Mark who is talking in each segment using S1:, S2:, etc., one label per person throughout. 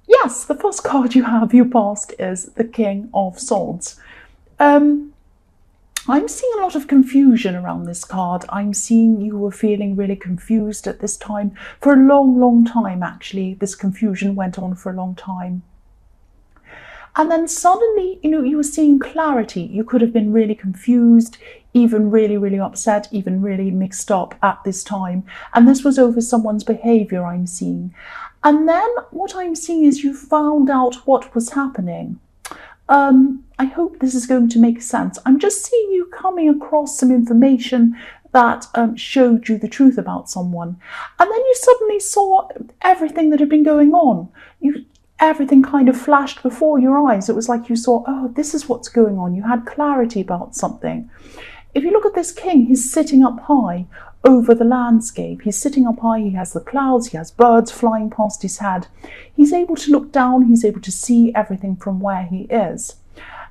S1: Yes, the first card you have, your past, is the King of Swords. I'm seeing a lot of confusion around this card. I'm seeing you were feeling really confused at this time for a long, long time, actually. This confusion went on for a long time. And then suddenly, you were seeing clarity. You could have been really confused, even really, really upset, even really mixed up at this time. And this was over someone's behavior, I'm seeing. And then what I'm seeing is you found out what was happening. I hope this is going to make sense. I'm just seeing you coming across some information that showed you the truth about someone. And then you suddenly saw everything that had been going on. Everything kind of flashed before your eyes. It was like you saw, oh, this is what's going on. You had clarity about something. If you look at this king, he's sitting up high over the landscape. He's sitting up high, he has the clouds, he has birds flying past his head. He's able to look down, he's able to see everything from where he is.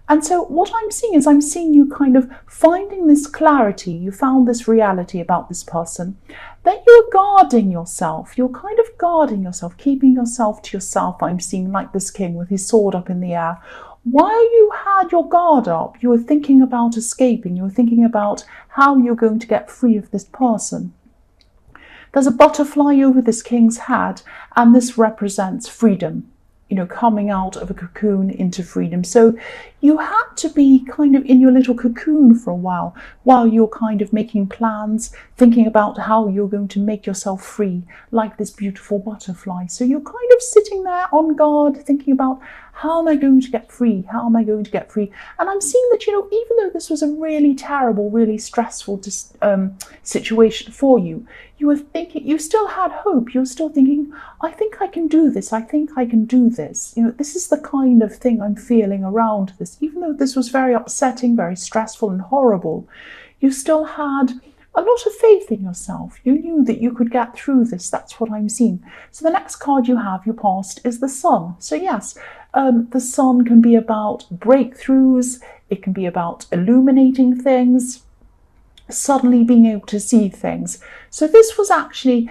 S1: And so what I'm seeing is I'm seeing you kind of finding this clarity. You found this reality about this person. Then you're guarding yourself. You're kind of guarding yourself, keeping yourself to yourself. I'm seeing like this king with his sword up in the air. While you had your guard up, you were thinking about escaping. You were thinking about how you're going to get free of this person. There's a butterfly over this king's head, and this represents freedom. Coming out of a cocoon into freedom. So you had to be kind of in your little cocoon for a while you're kind of making plans, thinking about how you're going to make yourself free, like this beautiful butterfly. So you're kind of sitting there on guard, thinking about, how am I going to get free? How am I going to get free? And I'm seeing that, even though this was a really terrible, really stressful situation for you, you were thinking, you still had hope. You were still thinking, I think I can do this. I think I can do this. This is the kind of thing I'm feeling around this. Even though this was very upsetting, very stressful and horrible, you still had a lot of faith in yourself. You knew that you could get through this. That's what I'm seeing. So the next card you have, your past, is the Sun. So yes, the Sun can be about breakthroughs. It can be about illuminating things, suddenly being able to see things. So this was actually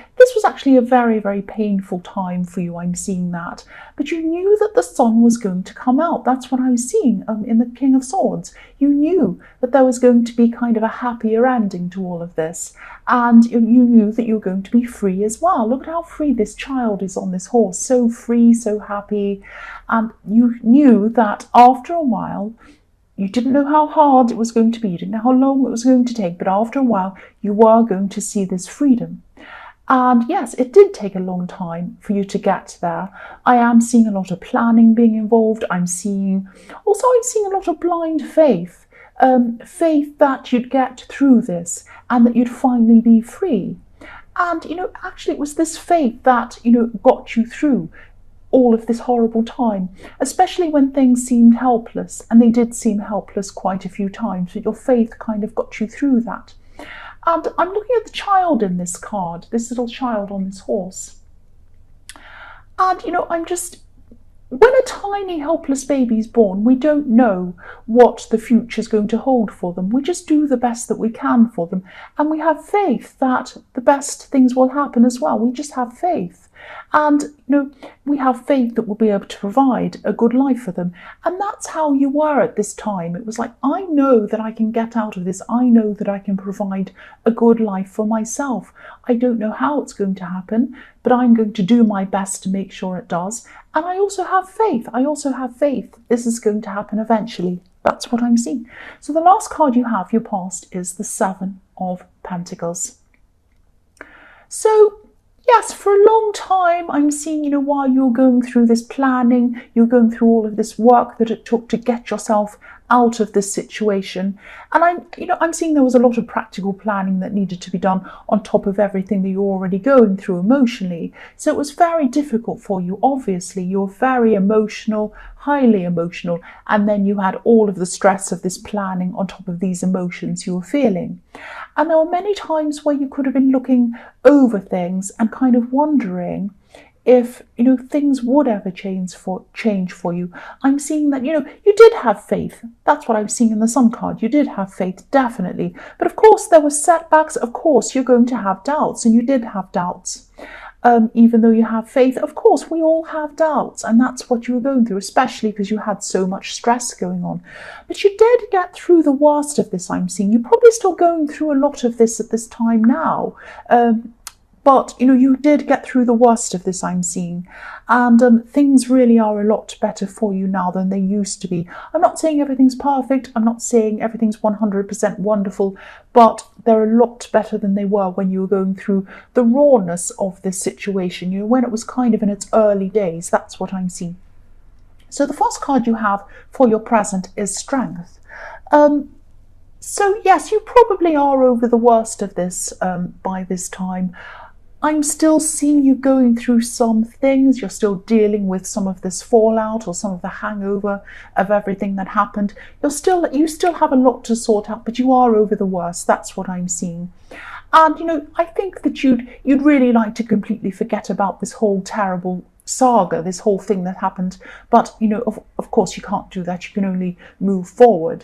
S1: a very, very painful time for you. I'm seeing that. But you knew that the sun was going to come out. That's what I was seeing in the King of Swords. You knew that there was going to be kind of a happier ending to all of this. And you knew that you were going to be free as well. Look at how free this child is on this horse. So free, so happy. And you knew that after a while, you didn't know how hard it was going to be, you didn't know how long it was going to take, but after a while, you were going to see this freedom. And yes, it did take a long time for you to get there. I am seeing a lot of planning being involved. I'm seeing a lot of blind faith. Faith that you'd get through this and that you'd finally be free. And, actually it was this faith that, got you through all of this horrible time, especially when things seemed helpless, and they did seem helpless quite a few times, but your faith kind of got you through that. And I'm looking at the child in this card, this little child on this horse. And, when a tiny helpless baby is born, we don't know what the future is going to hold for them. We just do the best that we can for them. And we have faith that the best things will happen as well. We just have faith. And, we have faith that we'll be able to provide a good life for them. And that's how you were at this time. It was like, I know that I can get out of this. I know that I can provide a good life for myself. I don't know how it's going to happen, but I'm going to do my best to make sure it does. And I also have faith. This is going to happen eventually. That's what I'm seeing. So the last card you have, your past, is the Seven of Pentacles. So yes, for a long time, I'm seeing, while you're going through this planning, you're going through all of this work that it took to get yourself out of this situation. And I'm seeing there was a lot of practical planning that needed to be done on top of everything that you're already going through emotionally. So it was very difficult for you. Obviously, you're very emotional, highly emotional, and then you had all of the stress of this planning on top of these emotions you were feeling. And there were many times where you could have been looking over things and kind of wondering if things would ever change for you. I'm seeing that you did have faith. That's what I'm seeing in the Sun card. You did have faith, definitely. But of course there were setbacks. Of course you're going to have doubts, and you did have doubts. even though you have faith. Of course, we all have doubts, and that's what you were going through, especially because you had so much stress going on. But you did get through the worst of this, I'm seeing. You're probably still going through a lot of this at this time now. But, you did get through the worst of this, I'm seeing. And things really are a lot better for you now than they used to be. I'm not saying everything's perfect. I'm not saying everything's 100% wonderful. But they're a lot better than they were when you were going through the rawness of this situation. When it was kind of in its early days. That's what I'm seeing. So the first card you have for your present is Strength. So yes, you probably are over the worst of this by this time. I'm still seeing you going through some things. You're still dealing with some of this fallout or some of the hangover of everything that happened. You still have a lot to sort out, but you are over the worst. That's what I'm seeing. And I think that you'd really like to completely forget about this whole terrible saga, this whole thing that happened. But of course you can't do that. You can only move forward.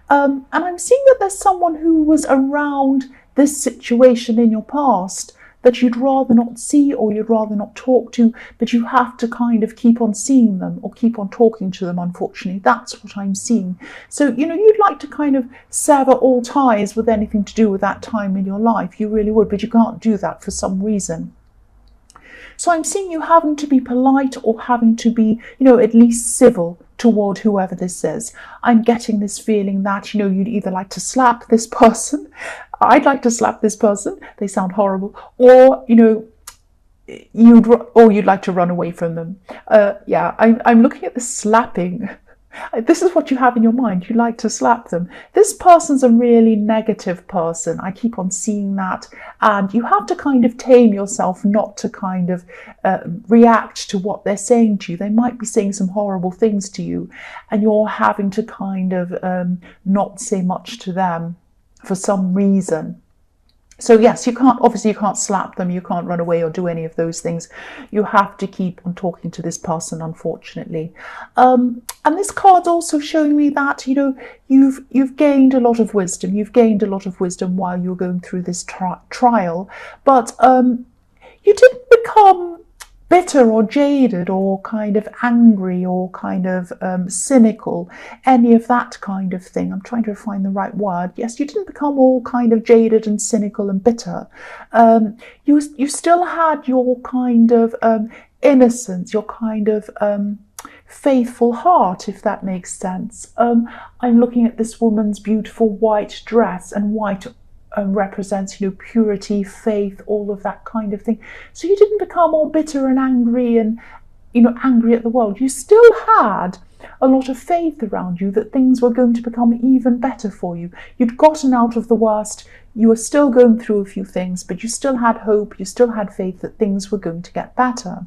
S1: And I'm seeing that there's someone who was around this situation in your past that you'd rather not see or you'd rather not talk to, but you have to kind of keep on seeing them or keep on talking to them, unfortunately. That's what I'm seeing. So, you'd like to kind of sever all ties with anything to do with that time in your life. You really would, but you can't do that for some reason. So I'm seeing you having to be polite or having to be, at least civil toward whoever this is. I'm getting this feeling that, you'd either like to slap this person. I'd like to slap this person. They sound horrible. Or, you'd like to run away from them. I'm looking at the slapping. This is what you have in your mind. You like to slap them. This person's a really negative person. I keep on seeing that. And you have to kind of tame yourself not to kind of react to what they're saying to you. They might be saying some horrible things to you, and you're having to kind of not say much to them for some reason. So yes, you can't slap them, you can't run away or do any of those things. You have to keep on talking to this person, unfortunately. And this card's also showing me that, you've gained a lot of wisdom. You've gained a lot of wisdom while you're going through this trial. But you didn't become bitter or jaded or kind of angry or kind of cynical, any of that kind of thing. I'm trying to find the right word. Yes, you didn't become all kind of jaded and cynical and bitter. You still had your kind of innocence, your kind of faithful heart, if that makes sense. I'm looking at this woman's beautiful white dress, and white represents, purity, faith, all of that kind of thing. So you didn't become all bitter and angry and, angry at the world. You still had a lot of faith around you that things were going to become even better for you. You'd gotten out of the worst. You were still going through a few things, but you still had hope. You still had faith that things were going to get better.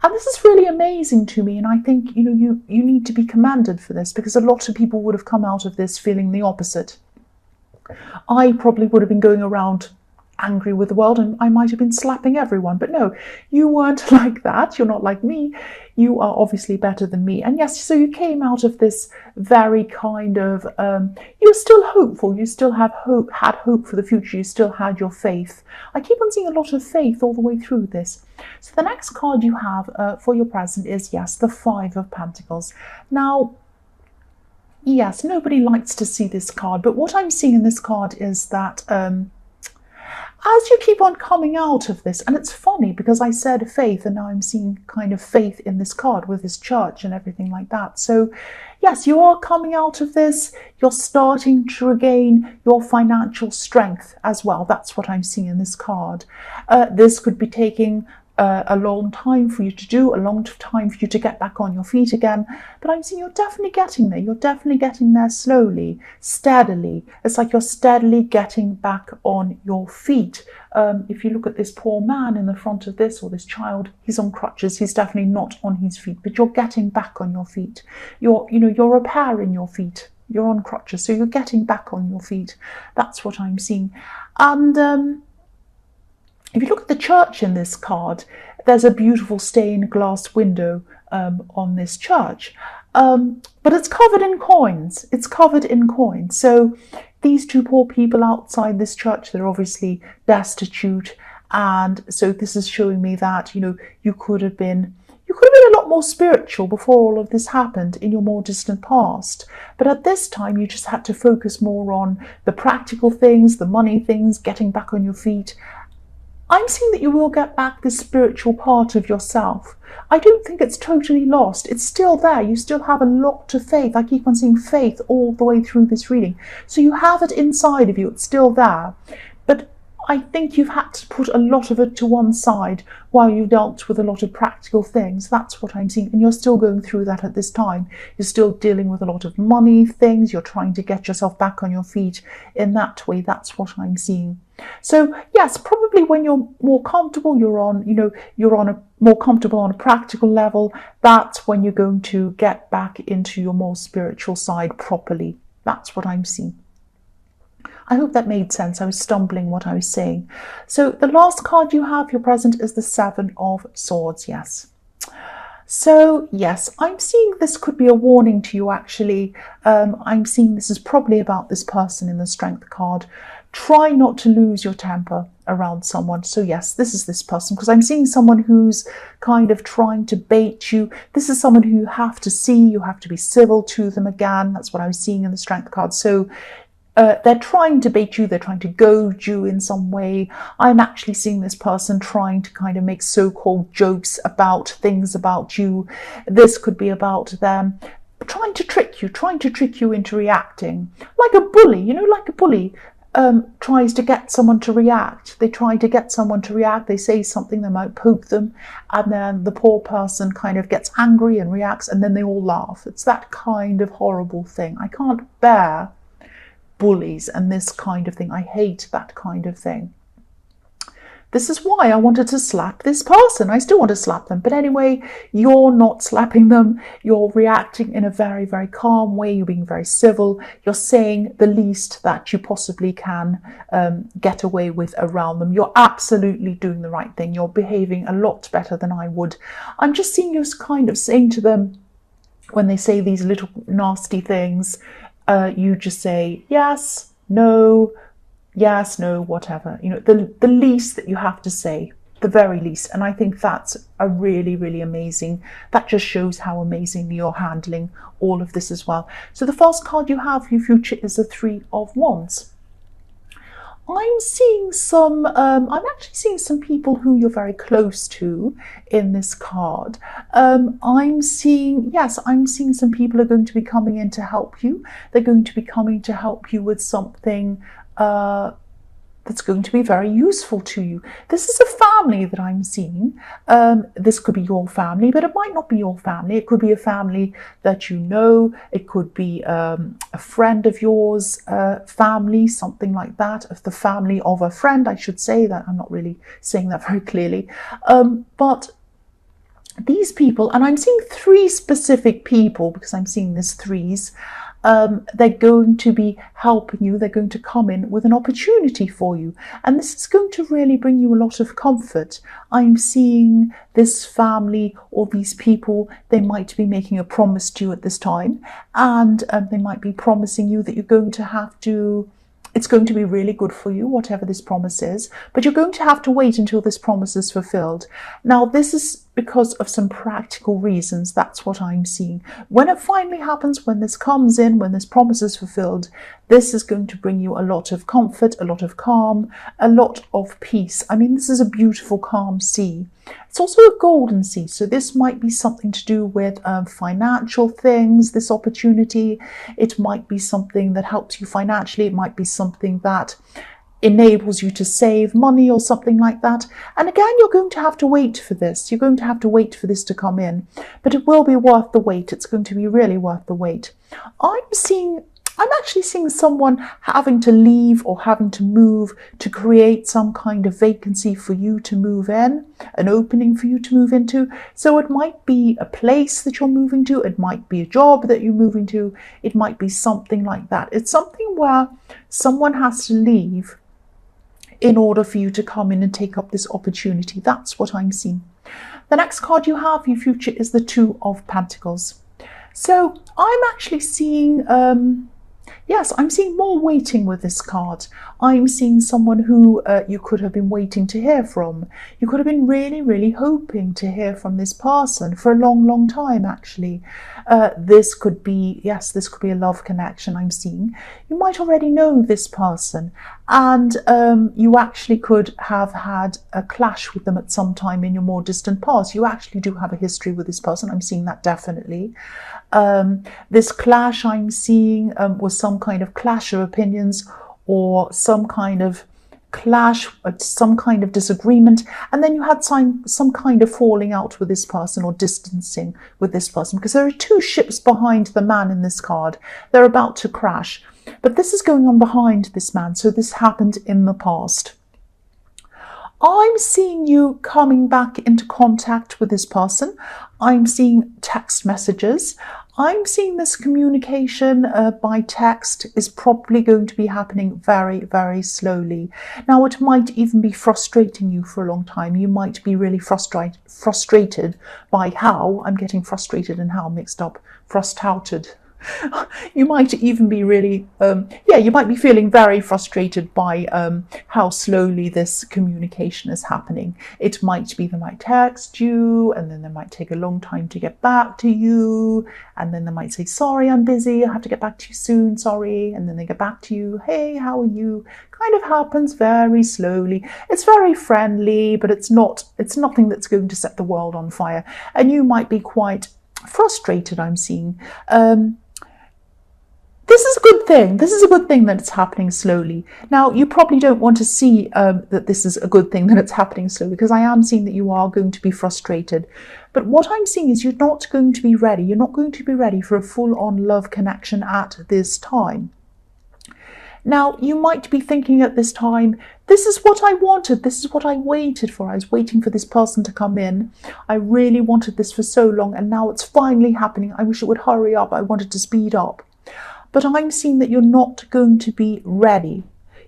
S1: And this is really amazing to me. And I think, you need to be commended for this, because a lot of people would have come out of this feeling the opposite. I probably would have been going around angry with the world, and I might have been slapping everyone. But no, you weren't like that. You're not like me. You are obviously better than me. And yes, so you came out of this very kind of, you were still hopeful. You still had hope for the future. You still had your faith. I keep on seeing a lot of faith all the way through this. So the next card you have for your present is, yes, the Five of Pentacles. Now, yes, nobody likes to see this card, but what I'm seeing in this card is that as you keep on coming out of this, and it's funny because I said faith and now I'm seeing kind of faith in this card with this church and everything like that. So yes, you are coming out of this. You're starting to regain your financial strength as well. That's what I'm seeing in this card. This could be taking a long time for you to do, a long time for you to get back on your feet again. But I'm seeing you're definitely getting there. You're definitely getting there slowly, steadily. It's like you're steadily getting back on your feet. If you look at this poor man in the front of this, or this child, he's on crutches. He's definitely not on his feet, but you're getting back on your feet. You're repairing your feet. You're on crutches, so you're getting back on your feet. That's what I'm seeing. And if you look at the church in this card, there's a beautiful stained glass window on this church. But it's covered in coins. It's covered in coins. So these two poor people outside this church, they're obviously destitute, And so this is showing me that, you could have been a lot more spiritual before all of this happened in your more distant past. But at this time, you just had to focus more on the practical things, the money things, getting back on your feet. I'm seeing that you will get back this spiritual part of yourself. I don't think it's totally lost. It's still there. You still have a lot of faith. I keep on seeing faith all the way through this reading. So you have it inside of you. It's still there. But I think you've had to put a lot of it to one side while you dealt with a lot of practical things. That's what I'm seeing. And you're still going through that at this time. You're still dealing with a lot of money things. You're trying to get yourself back on your feet in that way. That's what I'm seeing. So yes, probably when you're more comfortable, you're more comfortable on a practical level, that's when you're going to get back into your more spiritual side properly. That's what I'm seeing. I hope that made sense. I was stumbling what I was saying. So the last card you have, your present, is the Seven of Swords. Yes. So yes, I'm seeing this could be a warning to you, actually. I'm seeing this is probably about this person in the Strength card. Try not to lose your temper around someone. So yes, this is this person, because I'm seeing someone who's kind of trying to bait you. This is someone who you have to see. You have to be civil to them again. That's what I was seeing in the Strength card. So they're trying to bait you, they're trying to goad you in some way. I'm actually seeing this person trying to kind of make so-called jokes about things about you. This could be about them trying to trick you into reacting. Like a bully, like a bully tries to get someone to react. They try to get someone to react. They say something, they might poke them, and then the poor person kind of gets angry and reacts, and then they all laugh. It's that kind of horrible thing. I can't bear bullies and this kind of thing. I hate that kind of thing. This is why I wanted to slap this person. I still want to slap them. But anyway, you're not slapping them. You're reacting in a very, very calm way. You're being very civil. You're saying the least that you possibly can get away with around them. You're absolutely doing the right thing. You're behaving a lot better than I would. I'm just seeing you kind of saying to them, when they say these little nasty things, you just say yes, no, whatever. The least that you have to say, the very least. And I think that's a really, really amazing. That just shows how amazingly you're handling all of this as well. So the first card you have for your future is the Three of Wands. I'm seeing I'm actually seeing some people who you're very close to in this card. I'm seeing some people are going to be coming in to help you. They're going to be coming to help you with something that's going to be very useful to you. This is a family that I'm seeing. This could be your family, but it might not be your family. It could be a family that you know. It could be a friend of yours, family, something like that, of the family of a friend, I should say. That I'm not really saying that very clearly. But these people, and I'm seeing three specific people because I'm seeing this threes, they're going to be helping you. They're going to come in with an opportunity for you. And this is going to really bring you a lot of comfort. I'm seeing this family or these people, they might be making a promise to you at this time. And they might be promising you that you're going to have to, it's going to be really good for you, whatever this promise is. But you're going to have to wait until this promise is fulfilled. Now, this is because of some practical reasons. That's what I'm seeing. When it finally happens, when this comes in, when this promise is fulfilled, this is going to bring you a lot of comfort, a lot of calm, a lot of peace. I mean, this is a beautiful, calm sea. It's also a golden sea. So this might be something to do with financial things, this opportunity. It might be something that helps you financially. It might be something that enables you to save money or something like that. And again, you're going to have to wait for this. You're going to have to wait for this to come in, but it will be worth the wait. It's going to be really worth the wait. I'm actually seeing someone having to leave or having to move to create some kind of vacancy for you to move in, an opening for you to move into. So it might be a place that you're moving to. It might be a job that you're moving to. It might be something like that. It's something where someone has to leave in order for you to come in and take up this opportunity. That's what I'm seeing. The next card you have for your future is the Two of Pentacles. So I'm actually seeing Yes, I'm seeing more waiting with this card. I'm seeing someone who you could have been waiting to hear from. You could have been really, really hoping to hear from this person for a long, long time, actually. This could be, yes, this could be a love connection I'm seeing. You might already know this person, and you actually could have had a clash with them at some time in your more distant past. You actually do have a history with this person. I'm seeing that definitely. This clash I'm seeing was some kind of clash of opinions, or some kind of clash, some kind of disagreement, and then you had some kind of falling out with this person or distancing with this person, because there are two ships behind the man in this card. They're about to crash, but this is going on behind this man, so this happened in the past. I'm seeing you coming back into contact with this person. I'm seeing text messages. I'm seeing this communication by text is probably going to be happening very, very slowly. Now, it might even be frustrating you for a long time. You might be really frustrated by how, I'm getting frustrated and how mixed up, frustrated. You might even be really, you might be feeling very frustrated by how slowly this communication is happening. It might be they might text you, and then they might take a long time to get back to you, and then they might say, sorry, I'm busy, I have to get back to you soon, sorry, and then they get back to you, hey, how are you? Kind of happens very slowly. It's very friendly, but it's nothing that's going to set the world on fire, and you might be quite frustrated, I'm seeing. This is a good thing. This is a good thing that it's happening slowly. Now, you probably don't want to see that this is a good thing that it's happening slowly, because I am seeing that you are going to be frustrated. But what I'm seeing is you're not going to be ready. You're not going to be ready for a full-on love connection at this time. Now, you might be thinking at this time, this is what I wanted. This is what I waited for. I was waiting for this person to come in. I really wanted this for so long, and now it's finally happening. I wish it would hurry up. I wanted to speed up. But I'm seeing that you're not going to be ready.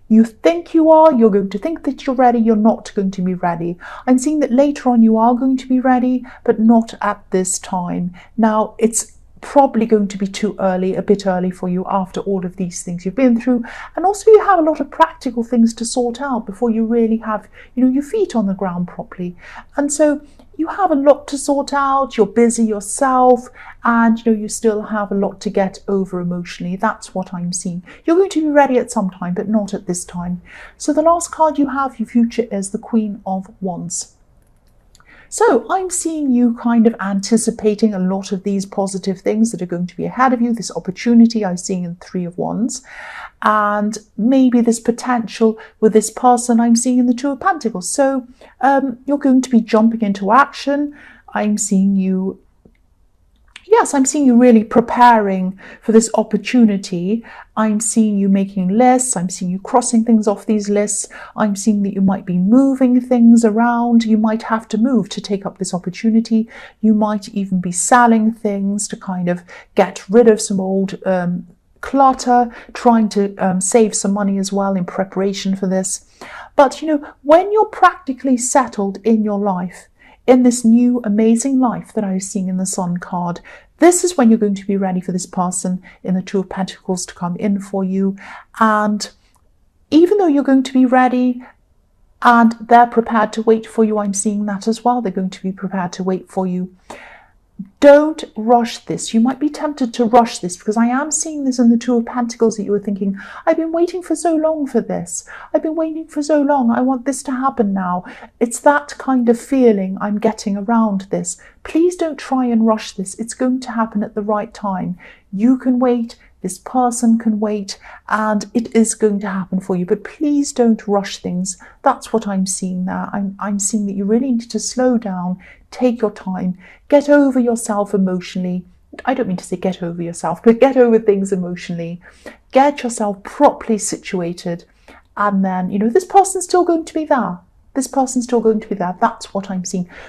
S1: You think you are, you're going to think that you're ready, you're not going to be ready. I'm seeing that later on you are going to be ready, but not at this time. Now, it's probably going to be too early, a bit early for you after all of these things you've been through. And also you have a lot of practical things to sort out before you really have, your feet on the ground properly. And so you have a lot to sort out, you're busy yourself, and you still have a lot to get over emotionally. That's what I'm seeing. You're going to be ready at some time, but not at this time. So the last card you have, your future, is the Queen of Wands. So I'm seeing you kind of anticipating a lot of these positive things that are going to be ahead of you. This opportunity I'm seeing in Three of Wands, and maybe this potential with this person I'm seeing in the Two of Pentacles. So you're going to be jumping into action. I'm seeing you really preparing for this opportunity. I'm seeing you making lists. I'm seeing you crossing things off these lists. I'm seeing that you might be moving things around. You might have to move to take up this opportunity. You might even be selling things to kind of get rid of some old clutter, trying to save some money as well in preparation for this. But when you're practically settled in your life, in this new amazing life that I was seeing in the Sun card, this is when you're going to be ready for this person in the Two of Pentacles to come in for you. And even though you're going to be ready and they're prepared to wait for you, I'm seeing that as well. They're going to be prepared to wait for you. Don't rush this. You might be tempted to rush this, because I am seeing this in the Two of Pentacles, that you were thinking, I've been waiting for so long for this. I've been waiting for so long. I want this to happen now. It's that kind of feeling I'm getting around this. Please don't try and rush this. It's going to happen at the right time. You can wait. This person can wait, and it is going to happen for you. But please don't rush things. That's what I'm seeing there. I'm seeing that you really need to slow down, take your time, get over yourself emotionally. I don't mean to say get over yourself, but get over things emotionally. Get yourself properly situated. And then, this person's still going to be there. This person's still going to be there. That's what I'm seeing.